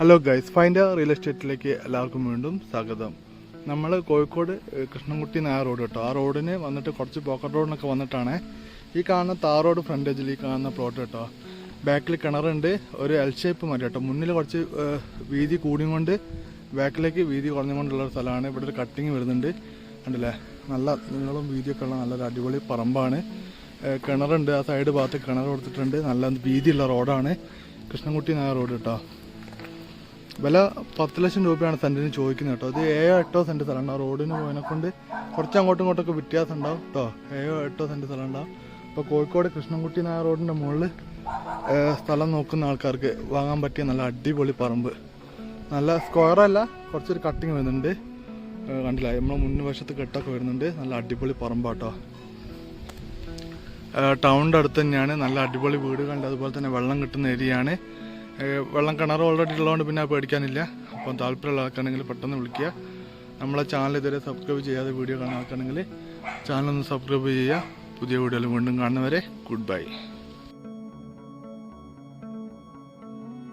Hello guys, find real എസ്റ്റേറ്റിലേക്ക് എല്ലാവർക്കും വീണ്ടും സ്വാഗതം. നമ്മൾ കോഴിക്കോട് കൃഷ്ണൻകുട്ടി നായർ റോഡ് കേട്ടോ. ആ റോഡിന് വന്നിട്ട് കുറച്ച് പോക്കറ്റ് റോഡിനൊക്കെ വന്നിട്ടാണ് ഈ കാണുന്ന താർ റോഡ് ഫ്രണ്ടേജിൽ ഈ കാണുന്ന പ്ലോട്ട് കേട്ടോ. ബാക്കിൽ കിണറുണ്ട്, ഒരു എൽ ഷേപ്പ് മതി കേട്ടോ. മുന്നിൽ കുറച്ച് വീതി കൂടിയും കൊണ്ട് ബാക്കിലേക്ക് വീതി കുറഞ്ഞുകൊണ്ടുള്ള ഒരു സ്ഥലമാണ്. ഇവിടെ ഒരു കട്ടിങ് വരുന്നുണ്ട്, കണ്ടില്ലേ? നല്ല നീളം വീതിയൊക്കെ ഉള്ള നല്ലൊരു അടിപൊളി പറമ്പാണ്. കിണറുണ്ട്, ആ സൈഡ് ഭാഗത്ത് കിണർ കൊടുത്തിട്ടുണ്ട്. നല്ല വീതിയുള്ള റോഡാണ് കൃഷ്ണൻകുട്ടി നായർ റോഡ് കേട്ടോ. വില 10 ലക്ഷം രൂപയാണ് സെൻറ്റിന് ചോദിക്കുന്നത് കേട്ടോ. ഇത് 7-8 സെൻറ്റ് സ്ഥലം ഉണ്ടാവും. റോഡിന് പോയതിനെ കൊണ്ട് കുറച്ച് അങ്ങോട്ടും ഇങ്ങോട്ടൊക്കെ വ്യത്യാസം ഉണ്ടാവും കേട്ടോ. 7-8 സെൻറ്റ് സ്ഥലം ഉണ്ടാവും. ഇപ്പോൾ കോഴിക്കോട് കൃഷ്ണൻകുട്ടി നായർ റോഡിൻ്റെ മുകളിൽ സ്ഥലം നോക്കുന്ന ആൾക്കാർക്ക് വാങ്ങാൻ പറ്റിയ നല്ല അടിപൊളി പറമ്പ്. നല്ല സ്ക്വയറല്ല, കുറച്ചൊരു കട്ടിങ് വരുന്നുണ്ട്, കണ്ടില്ല? നമ്മളെ മുൻവശത്ത് കെട്ടൊക്കെ വരുന്നുണ്ട്. നല്ല അടിപൊളി പറമ്പാട്ടോ. ടൗണിൻ്റെ അടുത്ത് തന്നെയാണ്. നല്ല അടിപൊളി വീടുകളുണ്ട്, അതുപോലെ തന്നെ വെള്ളം കിട്ടുന്ന ഏരിയയാണ്. വെള്ളം കിണർ ഓൾറെഡി ഉള്ളതുകൊണ്ട് പിന്നെ പേടിക്കാനില്ല. അപ്പം താല്പര്യമുള്ള ആൾക്കാണെങ്കിൽ പെട്ടെന്ന് വിളിക്കുക. നമ്മളെ ചാനൽ ഇതുവരെ സബ്സ്ക്രൈബ് ചെയ്യാതെ വീഡിയോ കാണാൻ ആൾക്കാണെങ്കിൽ ചാനൽ ഒന്ന് സബ്സ്ക്രൈബ് ചെയ്യുക. പുതിയ വീഡിയോയിൽ വീണ്ടും കാണുന്നവരെ ഗുഡ് ബൈ.